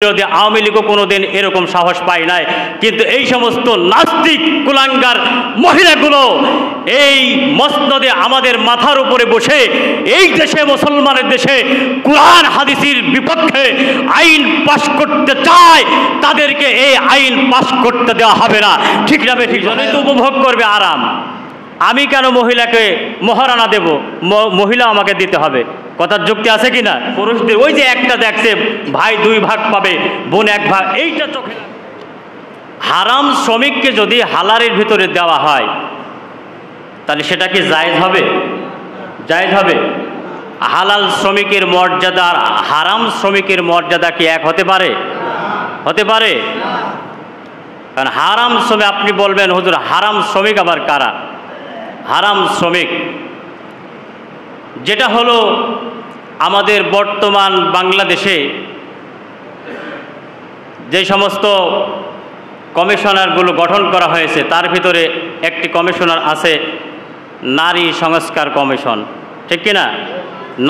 বিরোধী আওয়ামী লীগও কোনোদিন এরকম সাহস পায় নাই, কিন্তু এই সমস্ত নাস্তিক কুলাঙ্গার মহিলাগুলো এই মসনদে আমাদের মাথার উপরে বসে এই দেশে, মুসলমানের দেশে কুরআন হাদিসের বিপক্ষে আইন পাশ করতে চায়। তাদেরকে এই আইন পাশ করতে দেওয়া হবে না। ঠিক না বেঠিক? জনই তো উপভোগ করবে আরাম। আমি কেন মহিলাকে মহারানা দেব? মহিলা আমাকে দিতে হবে। কথার যুক্তি আছে কি না? পুরুষদের ওই যে একটা দেখছে ভাই 2 ভাগ পাবে, বোন 1 ভাগ, এইটা চোখে। হারাম শ্রমিককে যদি হালালের ভিতরে দেওয়া হয় তাহলে সেটা কি জায়েজ হবে? জায়েজ হবে? হালাল শ্রমিকের মর্যাদা আর হারাম শ্রমিকের মর্যাদা কি এক হতে পারে? হতে পারে? কারণ হারাম শ্রমিক, আপনি বলবেন হুজুর হারাম শ্রমিক আবার কারা? হারাম শ্রমিক যেটা হলো আমাদের বর্তমান বাংলাদেশে যে সমস্ত কমিশনারগুলো গঠন করা হয়েছে তার ভিতরে একটি কমিশনার আছে নারী সংস্কার কমিশন, ঠিক কিনা?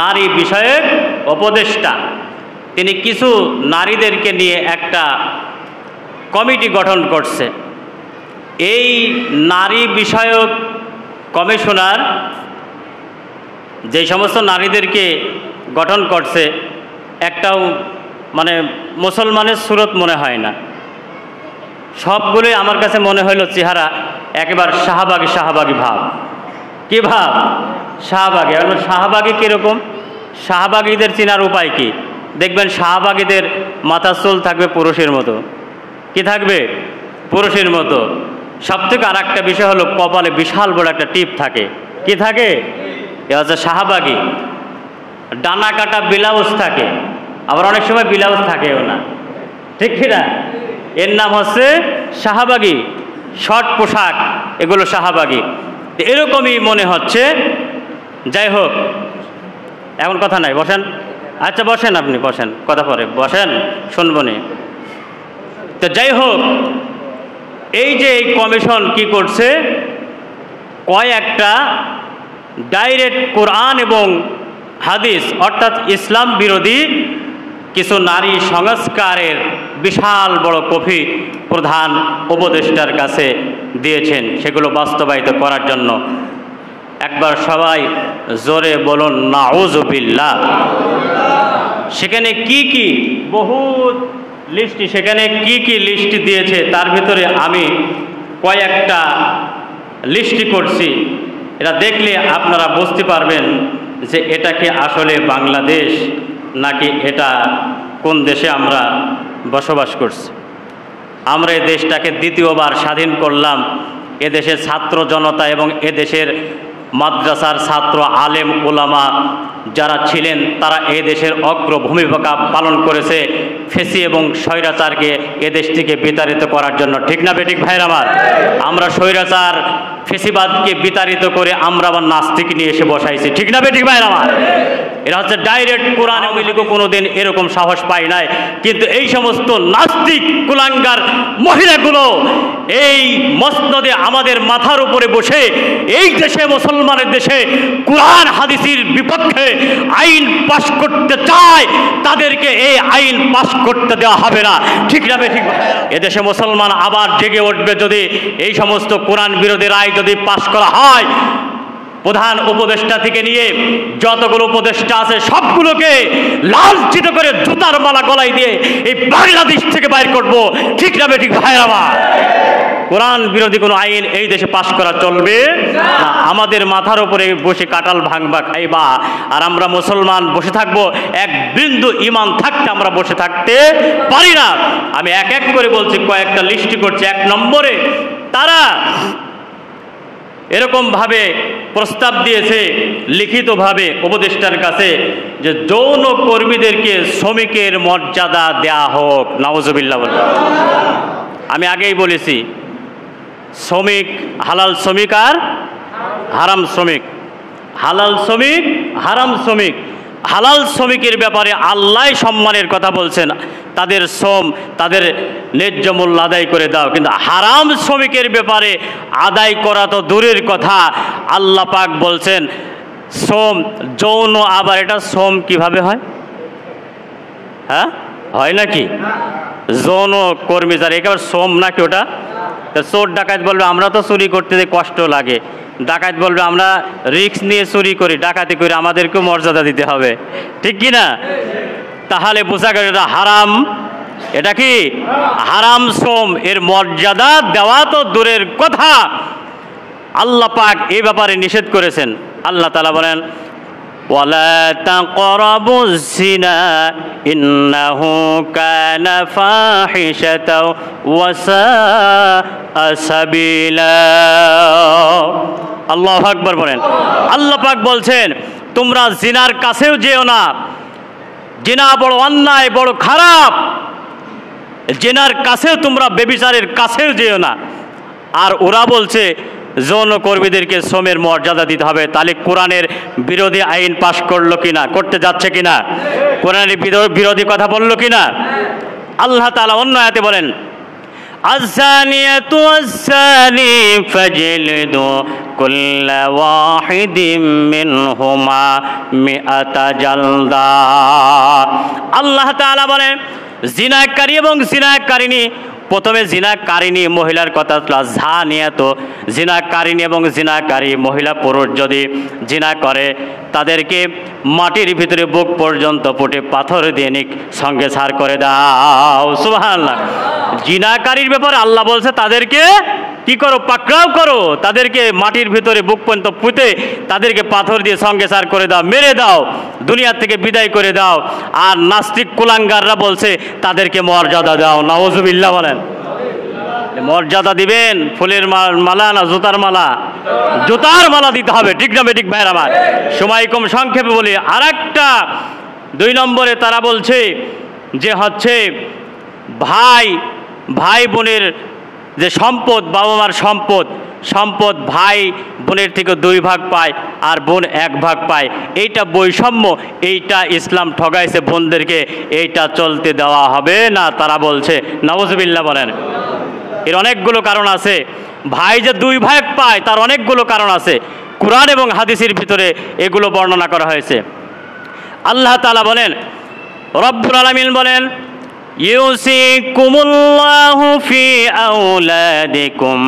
নারী বিষয়ক উপদেষ্টা। তিনি কিছু নারীদেরকে নিয়ে একটা কমিটি গঠন করছে। এই নারী বিষয়ক কমিশনার যে সমস্ত নারীদেরকে গঠন করছে একটাও মানে মুসলমানের সুরত মনে হয় না। সবগুলোই আমার কাছে মনে হইল চেহারা একেবারে শাহবাগী শাহবাগী ভাব। কি ভাব? শাহবাগী। এখন শাহবাগী কীরকম? শাহবাগীদের চেনার উপায় কি? দেখবেন শাহবাগীদের মাথার চুল থাকবে পুরুষের মতো। কি থাকবে? পুরুষের মতো। সবথেকে আর একটা বিষয় হলো কপালে বিশাল বড় একটা টিপ থাকে। কি থাকে? এ হচ্ছে শাহবাগী। ডানা কাটা ব্লাউজ থাকে, আবার অনেক সময় ব্লাউজ থাকেও না, ঠিক কিনা? এর নাম হচ্ছে শাহবাগী। শর্ট পোশাক, এগুলো শাহবাগী। এরকমই মনে হচ্ছে। যাই হোক, এখন কথা নাই, বসেন। আচ্ছা বসেন, আপনি বসেন, কথা পরে বসেন, শুনবো নি। তো যাই হোক, এই যে এই কমিশন কি করছে, কয়েকটা ডাইরেক্ট কোরআন এবং হাদিস অর্থাৎ ইসলাম বিরোধী কিছু নারী সংস্কারের বিশাল বড় কপি প্রধান উপদেষ্টার কাছে দিয়েছেন, সেগুলো বাস্তবায়িত করার জন্য। একবার সবাই জোরে বলুন নাউযুবিল্লাহ। সেখানে কি কি বহুত লিস্ট, সেখানে কি কি লিস্ট দিয়েছে তার ভিতরে আমি কয়েকটা লিস্ট করছি। এটা দেখলে আপনারা বুঝতে পারবেন যে এটা কি আসলে বাংলাদেশ নাকি এটা কোন দেশে আমরা বসবাস করছি। আমরা এই দেশটাকে দ্বিতীয়বার স্বাধীন করলাম। এদেশের ছাত্র জনতা এবং এদেশের মাদ্রাসার ছাত্র আলেম ওলামা যারা ছিলেন তারা এই দেশের অগ্রভূমিকা পালন করেছে ফেসি এবং স্বৈরাচারকে এদেশ থেকে বিতাড়িত করার জন্য। ঠিক না বেঠিক ভাইরা আমার? আমরা স্বৈরাচার ফেসিবাদকে বিতাড়িত করে আমরা আবার নাস্তিক নিয়ে এসে বসাইছি। ঠিক না বেঠিক ভাইরা আমার? এরা হচ্ছে ডাইরেক্ট কোরআন। আওয়ামী লীগও কোনোদিন এরকম সাহস পায় নাই, কিন্তু এই সমস্ত নাস্তিক কুলাঙ্গার মহিলাগুলো এই মসনদে আমাদের মাথার উপরে বসে এই দেশে, মুসলমানের দেশে কুরআন হাদিসের বিপক্ষে আইন পাশ করতে চায়। তাদেরকে এই আইন পাশ করতে দেওয়া হবে না। ঠিক না বেঠিক? এদেশে মুসলমান আবার জেগে উঠবে যদি এই সমস্ত কোরআন বিরোধী রায় যদি পাশ করা হয়। প্রধান উপদেষ্টা থেকে নিয়ে যতগুলো উপদেষ্টা আছে সবগুলোকে লাঞ্ছিত করে জুতার মালা গলায় দিয়ে এই বাংলাদেশ থেকে বাইর করব। ঠিক না বেঠিক ভাইরা আমার? কোরআন বিরোধী কোনো আইন এই দেশে পাশ করা চলবে না। আমাদের মাথার উপরে বসে কাঁঠাল ভাঙবা খাইবা আর আমরা মুসলমান বসে থাকবো? এক বিন্দু ঈমান থাকতে আমরা বসে থাকতে পারি না। আমি এক এক করে বলছি, কয়েকটা লিস্ট করছি। 1 নম্বরে তারা এরকমভাবে প্রস্তাব দিয়েছে লিখিতভাবে উপদেষ্টার কাছে যে যৌন কর্মীদেরকে শ্রমিকের মর্যাদা দেয়া হোক। নাউযুবিল্লাহ বলে। আমি আগেই বলেছি, শ্রমিক হালাল শ্রমিক আর হারাম শ্রমিক। হালাল শ্রমিক, হারাম শ্রমিক। হালাল শ্রমিকের ব্যাপারে আল্লাহ সম্মানের কথা বলছেন, তাদের শ্রম তাদের ন্যায্য মূল্য আদায় করে দাও। কিন্তু হারাম শ্রমিকের ব্যাপারে আদায় করা তো দূরের কথা, আল্লাহ পাক বলছেন শ্রম যৌন। আবার এটা শ্রম কিভাবে হয়? হ্যাঁ, হয় নাকি? যৌন কর্মী যারা, একেবারে শ্রম নাকি ওটা? তা চোর ডাকাত বলবে আমরা তো চুরি করতে যে কষ্ট লাগে, ডাকাত বলবে আমরা রিস্ক নিয়ে চুরি করি, ডাকাতি করে আমাদেরকেও মর্যাদা দিতে হবে, ঠিক কি না? তাহলে বোঝা গেল এটা হারাম। এটা কি হারাম শ্রম, এর মর্যাদা দেওয়া তো দূরের কথা, আল্লাহ পাক এই ব্যাপারে নিষেধ করেছেন। আল্লাহ তাআলা বলেন ওয়ালা তাকরাবুজ জিনা ইন্নাহু কানা ফাহিশাতাও ওয়া সাআ সাবিলা। আল্লাহু আকবার বলেন। আল্লাহ পাক বলছেন তোমরা জিনার কাছেও যেও না, জিনা বড় অন্যায়, বড় খারাপ, জিনার কাছেও তোমরা ব্যভিচারের কাছেও যেও না। আর ওরা বলছে যৌন কর্মীদেরকে শ্রমের মর্যাদা দিতে হবে। তাহলে কোরআনের বিরোধী আইন পাশ করলো কিনা, করতে যাচ্ছে কিনা, কোরআনের বিরোধী কথা বললো কিনা? আল্লাহ তাআলা অন্য আয়াতে বলেন আয-যানিয়াতু ওয়াজ-যানি ফাজলিদু কুল্লা ওয়াহিদিম মিনহুমা মিআতা জালদা। আল্লাহ তাআলা বলেন জিনাকারী এবং জিনাকারিনী, প্রথমে জিনাকারিনী মহিলার কথা, জানিয়াত জিনাকারিনী এবং জিনাকারী মহিলা পুরুষ যদি জিনা করে তাদেরকে মাটির ভিতরে বুক পর্যন্ত পুঁতে পাথর দিয়ে সঙ্গে ছাড় করে দাও। সুবহানাল্লাহ। জিনাকারীর ব্যাপারে আল্লাহ বলছে তাদেরকে কি করো, পাকড়াও করো, তাদেরকে মাটির ভিতরে বুক পর্যন্ত পুঁতে তাদেরকে পাথর দিয়ে সঙ্গে ছাড় করে দাও, মেরে দাও, দুনিয়া থেকে বিদায় করে দাও। আর নাস্তিক কুলাঙ্গাররা বলছে তাদেরকে মর্যাদা দাও। নাউজুবিল্লাহ বলেন। মর্যাদা দিবেন ফুলের মালা না জুতার মালা? জুতার মালা দিতে হবে, ঠিক না বেঠিক ভাইয়ের আমার? সময় কম, সংক্ষেপে বলি। আর একটা 2 নম্বরে তারা বলছে যে হচ্ছে ভাই বোনের যে সম্পদ, বাবা মার সম্পদ ভাই বোনের থেকে 2 ভাগ পায় আর বোন 1 ভাগ পায়, এইটা বৈষম্য, এইটা ইসলাম ঠগাইছে বোনদেরকে, এইটা চলতে দেওয়া হবে না তারা বলছে। নাউজুবিল্লাহ বলেন। এর অনেকগুলো কারণ আছে। ভাই যে 2 ভাগ পায় তার অনেকগুলো কারণ আছে, কুরআন এবং হাদিসের ভিতরে এগুলো বর্ণনা করা হয়েছে। আল্লাহ তাআলা বলেন, রব্বুল আলামিন বলেন ইউসিকুমুল্লাহু ফি আওলাদিকুম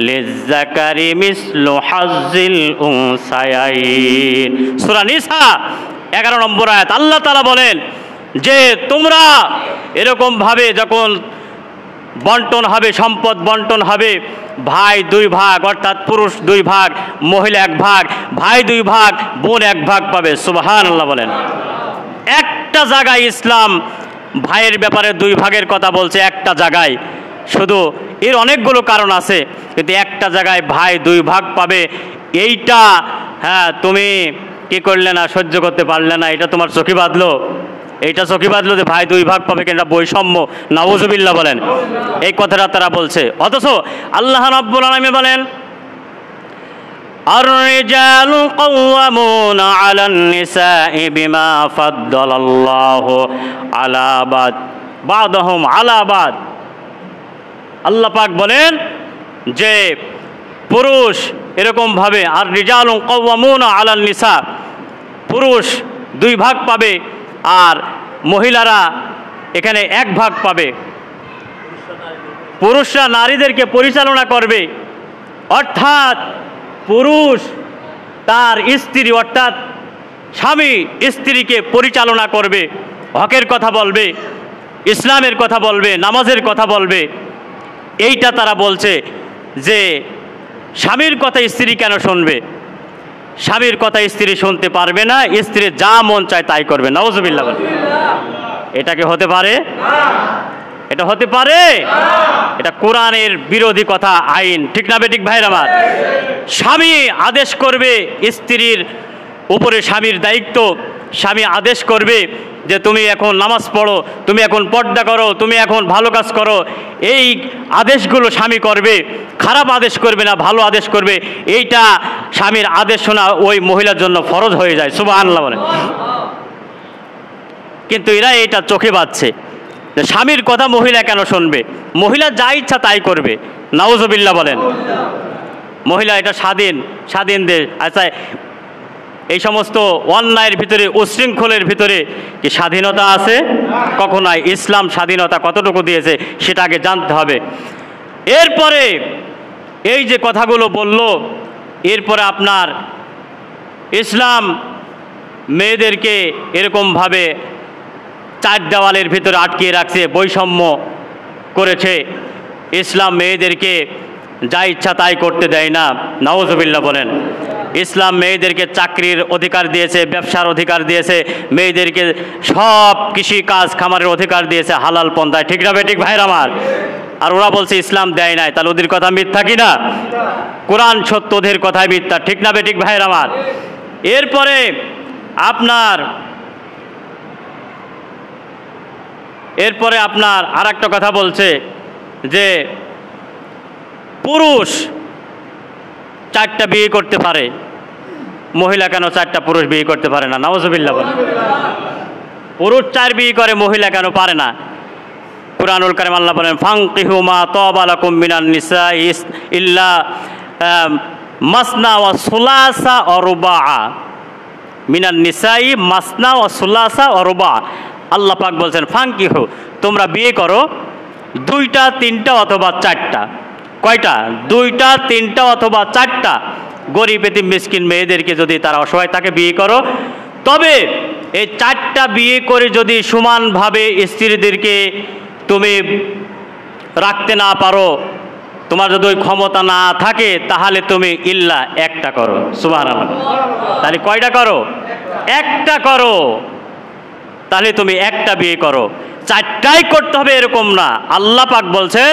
লিয-যাকারি মিসলু হাজ্জিল উনসায়াইন। সূরা নিসা 11 নম্বর আয়াত। আল্লাহ তাআলা বলেন যে তোমরা এরকম ভাবে যখন বন্টন হবে, সম্পদ বন্টন হবে, ভাই 2 ভাগ, অর্থাৎ পুরুষ 2 ভাগ, মহিলা 1 ভাগ, ভাই 2 ভাগ, বোন 1 ভাগ পাবে। সুবহানাল্লাহ বলেন। একটা জায়গায় ইসলাম ভাইয়ের ব্যাপারে 2 ভাগের কথা বলছে, একটা জায়গায় শুধু। এর অনেকগুলো কারণ আছে, কিন্তু একটা জায়গায় ভাই 2 ভাগ পাবে। এইটা তুমি কি করলে না, সহ্য করতে পারলে না, এটা তোমার চোখে বাঁধলো, এইটা চোখে বাঁধলো যে ভাই 2 ভাগ পাবে, কিন্তু বৈষম্য। নাউজুবিল্লাহ বলেন। এই কথাটা তারা বলছে। অথচ আল্লাহ রাব্বুল আলামিন বলেন আর-রিজালু কাওয়ামুনা আলান নিসাই বিমা ফাদ্দালাল্লাহু আলা বা'দহুম আলা বা'দ। আল্লাহ পাক বলেন যে পুরুষ এরকমভাবে, আর-রিজালু কাওয়ামুনা আলান নিসা, পুরুষ 2 ভাগ পাবে আর মহিলারা এখানে 1 ভাগ পাবে। পুরুষরা নারীদেরকে পরিচালনা করবে, অর্থাৎ পুরুষ তার স্ত্রী অর্থাৎ স্বামী স্ত্রীকে পরিচালনা করবে, হকের কথা বলবে, ইসলামের কথা বলবে, নামাজের কথা বলবে। এইটা তারা বলছে যে স্বামীর কথা স্ত্রী কেন শুনবে? স্বামীর কথা স্ত্রী শুনতে পারবে না, স্ত্রীর যা মন চায় তাই করবে। নাউজুবিল্লাহ। এটা কি হতে পারে? এটা হতে পারে? এটা কোরআনের বিরোধী কথা, আইন, ঠিক না বেঠিক ভাইরা আমার? স্বামী আদেশ করবে স্ত্রীর উপরে, স্বামীর দায়িত্ব, স্বামী আদেশ করবে যে তুমি এখন নামাজ পড়ো, তুমি এখন পর্দা করো, তুমি এখন ভালো কাজ করো। এই আদেশগুলো স্বামী করবে, খারাপ আদেশ করবে না, ভালো আদেশ করবে। এইটা স্বামীর আদেশ শোনা ওই মহিলার জন্য ফরজ হয়ে যায়। সুবহানাল্লাহ বলেন। কিন্তু এরা এটা চোখে বাঁধছে যে স্বামীর কথা মহিলা কেন শুনবে, মহিলা যা ইচ্ছা তাই করবে। নাউজুবিল্লাহ বলেন। মহিলা এটা স্বাধীন দেশ। আচ্ছা, এই সমস্ত অন্যায়ের ভিতরে, উশৃঙ্খলের ভিতরে কি স্বাধীনতা আছে? কখনোই। ইসলাম স্বাধীনতা কতটুকু দিয়েছে সেটা আগে জানতে হবে। এরপরে এই যে কথাগুলো বলল, এরপরে আপনার ইসলাম মেয়েদেরকে এরকমভাবে চার দেওয়ালের ভিতরে আটকিয়ে রাখছে, বৈষম্য করেছে। ইসলাম মেয়েদেরকে যা ইচ্ছা তাই করতে দেয় না, নাউজুবিল্লাহ বলেন। ইসলাম মেয়েদেরকে চাকরির অধিকার দিয়েছে, ব্যবসার অধিকার দিয়েছে, মেয়েদেরকে সব কৃষি কাজ খামারের অধিকার দিয়েছে হালাল পন্থায়, ঠিক না বেঠিক ভাইরা আমার? আর ওরা বলছে ইসলাম দেয় নাই, তাহলে ওদের কথা মিথ্যা কি না? কোরআন সত্য, ওদের কথাই মিথ্যা, ঠিক না বেঠিক ভাইরা আমার? এরপরে আপনার আর একটা কথা বলছে যে পুরুষ 4টা বিয়ে করতে পারে, মহিলা কেন 4টা পুরুষ বিয়ে করতে পারে না? নাউজুবিল্লাহ বলেন। পুরুষ 4 বিয়ে করে, মহিলা কেন পারে না? কুরআনুল কারীম আল্লাহ বলেন, ফানকিহু মা তাবা লাকুম মিনান নিসাই ইল্লা মাসনা ওয়া সুলাসা ওয়া রুবা। মিনান নিসাই মাসনা ওয়া সুলাসা ওয়া রুবা। আল্লাহ পাক বলছেন ফানকিহু, তোমরা বিয়ে করো 2টা 3টা অথবা 4টা। কয়টা? 2টা 3টা অথবা 4টা। গরিব এতিম মিসকিন মেয়েদেরকে যদি তারা অসহায় তাকে বিয়ে করো, তবে এই 4টা বিয়ে করে যদি সমানভাবে স্ত্রীদেরকে তুমি রাখতে না পারো, তোমার যদি ওই ক্ষমতা না থাকে, তাহলে তুমি ইল্লা 1টা করো। সুবহানাল্লাহ। তাহলে কয়টা করো? 1টা করো। তাহলে তুমি 1টা বিয়ে করো, 4টাই করতে হবে এরকম না। আল্লাহ পাক বলছেন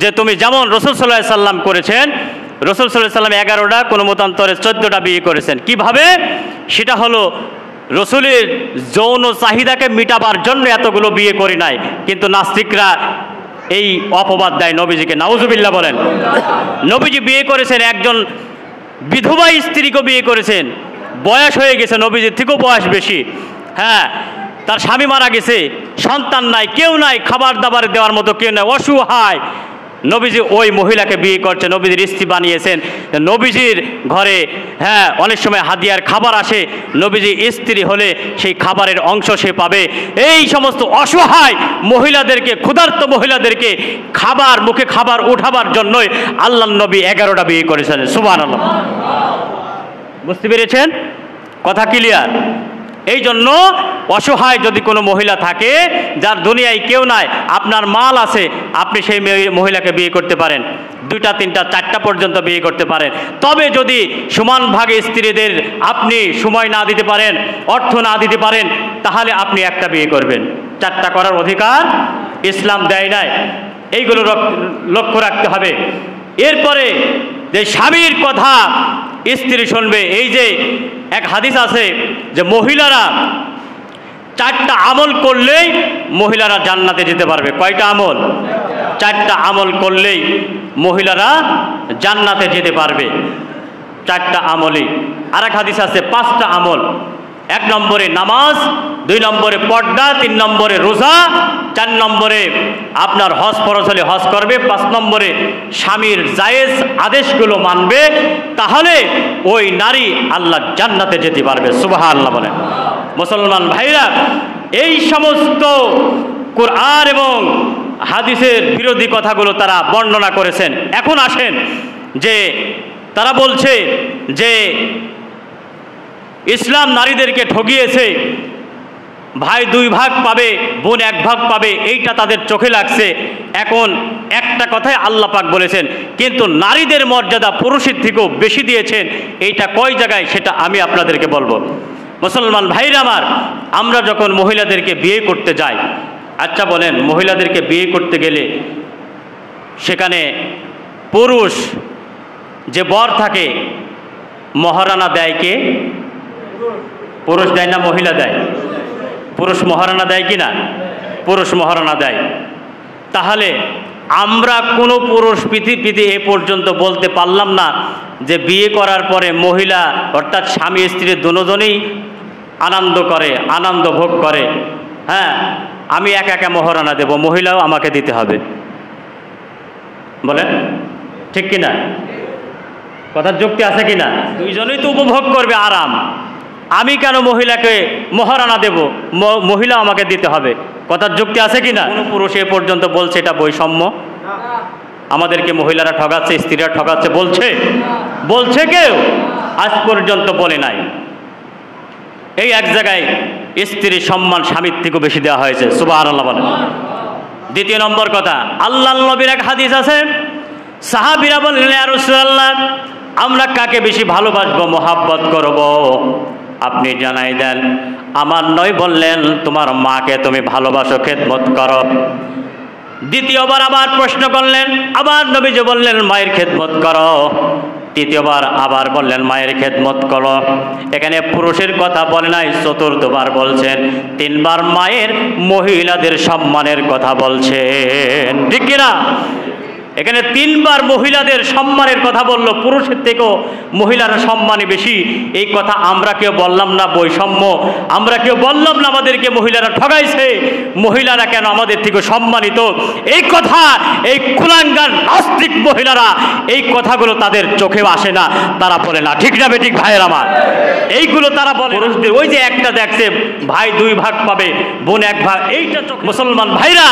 যে তুমি যেমন রাসূল সাল্লাল্লাহু আলাইহি সাল্লাম করেছেন, রাসূল সাল্লাল্লাহু আলাইহি সাল্লাম 11টা, কোনো মতান্তরে 14টা বিয়ে করেছেন। কিভাবে? সেটা হলো রসুলের যৌন চাহিদাকে মিটাবার জন্য এতগুলো বিয়ে করি নাই। কিন্তু নাস্তিকরা এই অপবাদ দেয় নবীজিকে, নাউজুবিল্লাহ বলেন। নবীজি বিয়ে করেছেন, একজন বিধবা স্ত্রীকে বিয়ে করেছেন, বয়স হয়ে গেছে, নবীজির থেকেও বয়স বেশি। হ্যাঁ, তার স্বামী মারা গেছে, সন্তান নাই, কেউ নাই, খাবার দাবার দেওয়ার মতো কেউ নাই, অসহায়। নবীজি ওই মহিলাকে বিয়ে করছে, নবীজির স্ত্রী বানিয়েছেন। নবীজির ঘরে অনেক সময় হাদিয়ার খাবার আসে, নবীজি স্ত্রী হলে সেই খাবারের অংশ সে পাবে। এই সমস্ত অসহায় মহিলাদেরকে, ক্ষুধার্ত মহিলাদেরকে মুখে খাবার উঠাবার জন্যই আল্লাহর নবী 11টা বিয়ে করেছেন। সুবহানাল্লাহ। বুঝতে পেরেছেন? কথা ক্লিয়ার? এই জন্য অসহায় যদি কোনো মহিলা থাকে, যার দুনিয়ায় কেউ নাই, আপনার মাল আছে, আপনি সেই মহিলাকে বিয়ে করতে পারেন, 2টা 3টা 4টা পর্যন্ত বিয়ে করতে পারেন। তবে যদি সমান ভাগে স্ত্রীদের আপনি সময় না দিতে পারেন, অর্থ না দিতে পারেন, তাহলে আপনি 1টা বিয়ে করবেন। 4টা করার অধিকার ইসলাম দেয় নাই। এইগুলো লক্ষ্য রাখতে হবে। এরপরে যে স্বামীর কথা স্ত্রী শুনবে, এই যে এক হাদিস আছে যে মহিলারা 4টা আমল করলেই মহিলারা জান্নাতে যেতে পারবে। কয়টা আমল? 4টা আমল করলেই মহিলারা জান্নাতে যেতে পারবে, 4টা আমলই। আর এক হাদিস আছে 5টা আমল। 1 নম্বরে নামাজ, 2 নম্বরে পর্দা, 3 নম্বরে রোজা, 4 নম্বরে আপনার হজ ফরজ হলে হজ করবে, 5 নম্বরে স্বামীর জায়েজ আদেশগুলো মানবে, তাহলে ওই নারী আল্লাহ জান্নাতে যেতে পারবে। সুবহানাল্লাহ বলেন। মুসলমান ভাইরা, এই সমস্ত কুরআন এবং হাদিসের বিরোধী কথাগুলো তারা বর্ণনা করেছেন। এখন আসেন যে তারা বলছে যে ইসলাম নারীদেরকে ঠকিয়েছে, ভাই 2 ভাগ পাবে, বোন 1 ভাগ পাবে, এইটা তাদের চোখে লাগছে। এখন একটা কথাই আল্লাহ পাক বলেছেন, কিন্তু নারীদের মর্যাদা পুরুষের থেকেও বেশি দিয়েছেন। এইটা কয় জায়গায় সেটা আমি আপনাদেরকে বলবো। মুসলমান ভাইরা আমার, আমরা যখন মহিলাদেরকে বিয়ে করতে যাই, আচ্ছা বলেন, মহিলাদেরকে বিয়ে করতে গেলে সেখানে পুরুষ যে বর থাকে, মহারানা দেয় কে? পুরুষ দেয় না মহিলা দেয়? পুরুষ মহারানা দেয় কি না? পুরুষ মহারানা দেয়। তাহলে আমরা কোনো পুরুষ পৃথিবীতে এ পর্যন্ত বলতে পারলাম না যে বিয়ে করার পরে মহিলা অর্থাৎ স্বামী স্ত্রী দুজনেই আনন্দ করে, আনন্দ ভোগ করে, হ্যাঁ আমি একা একা মহারানা দেব, মহিলাও আমাকে দিতে হবে। বলেন ঠিক কিনা? কথার যুক্তি আছে কিনা? দুইজনেই তো উপভোগ করবে আরাম। আমি কেন মহিলাকে মহারানা দেব, মহিলা আমাকে দিতে হবে? কথার যুক্তি আছে কিনা? কোনো পুরুষ এ পর্যন্ত বলছে এটা বৈষম্য? আমাদেরকে মহিলারা ঠকাচ্ছে, স্ত্রীরা ঠকাচ্ছে বলছে? বলছে কেউ? আজ পর্যন্ত বলে নাই। এই এক জায়গায় স্ত্রীর সম্মান স্বামীর থেকেও বেশি দেওয়া হয়েছে, সুবহানাল্লাহ বলেন। দ্বিতীয় নম্বর কথা, আল্লাহর নবীর এক হাদিস আছে, সাহাবীরা বললেন ইয়া রাসূলুল্লাহ, আমরা কাকে বেশি ভালোবাসবো, মহাব্বত করব? আপনি জানাই দেন। আমার নয় বললেন, তোমার মাকে তুমি ভালোবাসো, খেদমত করো। দ্বিতীয়বার আবার প্রশ্ন করলেন, আবার নবীজি বললেন মায়ের খেদমত করো। তৃতীয়বার আবার বললেন মায়ের খেদমত করো। এখানে পুরুষের কথা বলে নাই, চতুর্থবার বলছেন, তিনবার মায়ের মহিলাদের সম্মানের কথা বলছেন, ঠিক কিনা? এখানে তিনবার মহিলাদের সম্মানের কথা বললো, পুরুষের থেকেও মহিলারা সম্মানে বেশি। এই কথা আমরা কেউ বললাম না বৈষম্য, আমরা কেউ বললাম না আমাদেরকে মহিলারা ঠগাইছে, মহিলারা কেন আমাদের থেকে সম্মানিত। এই কথা এই কুলাঙ্গার নাস্তিক মহিলারা এই কথাগুলো তাদের চোখেও আসে না, তারা বলে না, ঠিক না বেঠিক ভাইয়ের আমার? এইগুলো তারা বলে পুরুষদের। ওই যে একটা দেখছে ভাই 2 ভাগ পাবে, বোন 1 ভাগ, এইটা মুসলমান ভাইরা।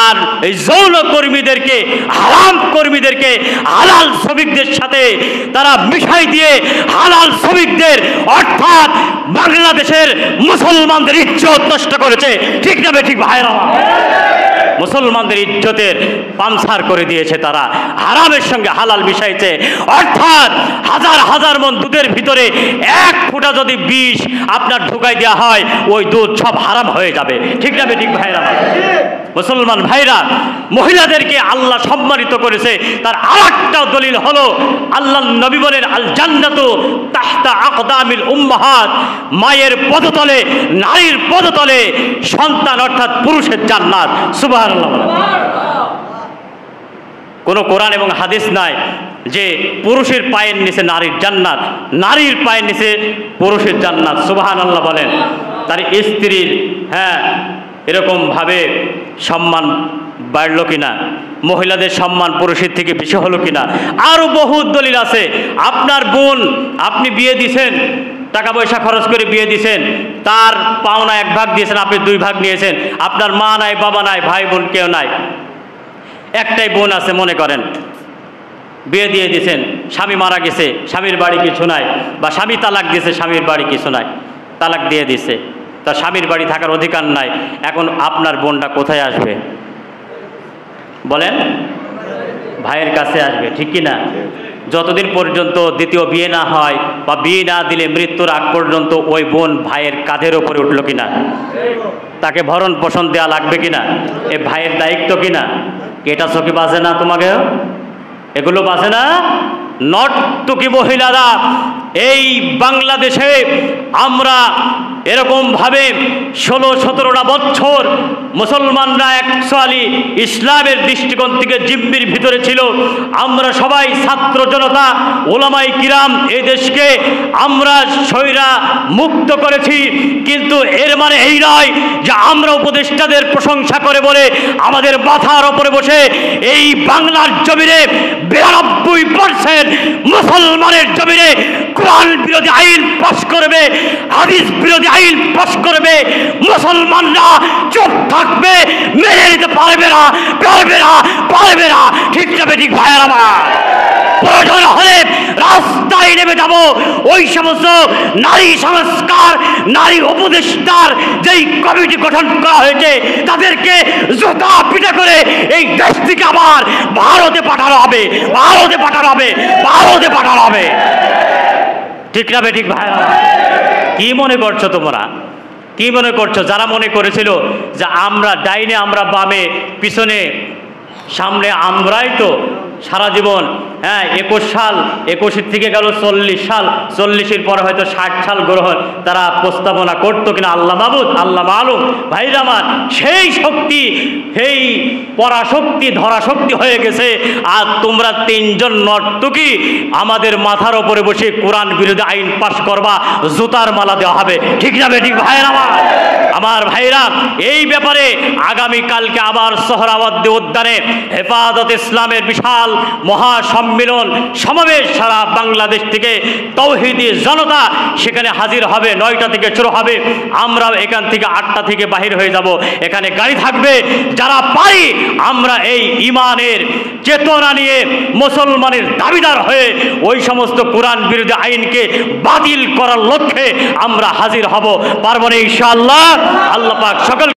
আর এই যৌন কর্মীদেরকে, হারাম কর্মীদেরকে হালাল শ্রমিকদের সাথে তারা মিশাই দিয়ে হালাল শ্রমিকদের অর্থাৎ বাংলাদেশের মুসলমানদের ইজ্জত নষ্ট করেছে, ঠিক না বেঠিক ভাইরা? মুসলমানদের ইজ্জতের পামসার করে দিয়েছে তারা, হারামের সঙ্গে হালাল মিশাইছে। অর্থাৎ হাজার হাজার মন দুধের ভিতরে 1 ফোঁটা যদি বিষ আপনার ঢুকাই দেওয়া হয়, ওই দুধ সব হারাম হয়ে যাবে, ঠিক না বেঠিক ভাইরা? মুসলমান ভাইরা, মহিলাদেরকে আল্লাহ সম্মানিত করেছে। তার আরেকটা দলিল হলো আল্লাহর নবী বলেন, আল জান্নাতু তাহতা আকদামিল উম্মাহাত, মায়ের পদতলে, নারীর পদতলে সন্তান অর্থাৎ পুরুষের জান্নাত, সুবহানাল্লাহ। কোনো কোরআন এবং হাদিস নাই যে পুরুষের পায়ের নিচে নারীর জান্নাত, নারীর পায়ের নিচে পুরুষের জান্নাত, সুবহানাল্লাহ বলেন। তার স্ত্রীর এরকমভাবে সম্মান বাড়লো কিনা, মহিলাদের সম্মান পুরুষের থেকে বেশি হলো কিনা, আরও বহু দলিল আছে। আপনার বোন, আপনি বিয়ে দিছেন, টাকা পয়সা খরচ করে বিয়ে দিছেন, তার পাওনা 1 ভাগ দিয়েছেন, আপনি 2 ভাগ নিয়েছেন। আপনার মা নাই, বাবা নাই, ভাই বোন কেউ নাই, একটাই বোন আছে মনে করেন, বিয়ে দিয়ে দিয়েছেন, স্বামী মারা গেছে, স্বামীর বাড়ি কিছু নাই, বা স্বামী তালাক দিয়েছে, স্বামীর বাড়ি কিছু নাই, তালাক দিয়ে দিছে, তার স্বামীর বাড়ি থাকার অধিকার নাই। এখন আপনার বোনটা কোথায় আসবে বলেন? ভাইয়ের কাছে আসবে, ঠিক কি না? যতদিন পর্যন্ত দ্বিতীয় বিয়ে না হয় বা বিয়ে না দিলে মৃত্যুর আগ পর্যন্ত ওই বোন ভাইয়ের কাঁধের ওপরে উঠলো কিনা, তাকে ভরণ পোষণ দেওয়া লাগবে কিনা, এ ভাইয়ের দায়িত্ব কিনা? এটা চোখে বাজে না তোমাকে? এগুলো বাজে না? নর্তকী মহিলারা এই বাংলাদেশে আমরা এরকমভাবে 16-17টা বছর মুসলমানরা অ্যাকচুয়ালি ইসলামের দৃষ্টিকোণ থেকে জিম্মির ভিতরে ছিল। আমরা সবাই ছাত্র জনতা, ওলামাই কিরাম এই দেশকে আমরা স্বৈরা মুক্ত করেছি, কিন্তু এর মানে এই নয় যে আমরা উপদেষ্টাদের প্রশংসা করে বলে আমাদের মাথার ওপরে বসে এই বাংলার জমিনে 92% মুসলমানের জমিনে কোরআন বিরোধী আইন পাশ করবে, হাদিস বিরোধী আইন পাশ করবে, মুসলমানরা চুপ থাকবে, মেনে নিতে পারবে না, পারবে না, পারবে না, ঠিক যাবে ঠিক ভাইয়ের আমার। প্রয়োজন হলে রাস্তায় নেমে যাব। ওই সমস্ত নারী সংস্কার, নারী উপদেষ্টার যেই কমিটি গঠন করা হয়েছে তাদেরকে জুতা পিটা করে এই দেশ থেকে আবার ভারতে পাঠানো হবে, ভারতে পাঠানো হবে, ভারতে পাঠানো হবে, ঠিক না ঠিক ভাই? কি মনে করছো তোমরা? কি মনে করছো? যারা মনে করেছিল যে আমরা ডাইনে, আমরা বামে, পিছনে সামনে আমরাই তো সারা জীবন, 21 সাল, 21 থেকে গেল 40 সাল, 40-এর পরে হয়তো 60 সাল গ্রহণ তারা প্রস্তাবনা করতো কিনা আল্লাহ মাবুদ, আল্লাহ মালুম। ভাইরা আমার, সেই শক্তি, সেই পরাশক্তি ধরাশক্তি হয়ে গেছে। আর তোমরা 3 জন নর্তকী আমাদের মাথার ওপরে বসে কোরআন বিরোধী আইন পাশ করবা, জুতার মালা দেওয়া হবে, ঠিক না ঠিক ভাইরা আমার? আমার ভাইরা, এই ব্যাপারে আগামীকালকে আবার সোহরাওয়ার্দী উদ্যানে হেফাজত ইসলামের বিশাল বিশাল মহাসম্মেলন সমাবেশ সারা বাংলাদেশ থেকে তৌহিদি জনতা সেখানে হাজির হবে। 9টা থেকে শুরু হবে, আমরা এখান থেকে 8টা থেকে বাহির হয়ে যাব। এখানে গাড়ি থাকবে, যারা পারি আমরা এই ইমানের চেতনা নিয়ে মুসলমানের দাবিদার হয়ে ওই সমস্ত কোরআন বিরোধী আইনকে বাতিল করার লক্ষ্যে আমরা হাজির হব। পারবো না ইনশাআল্লাহ। আল্লাহ পাক সকল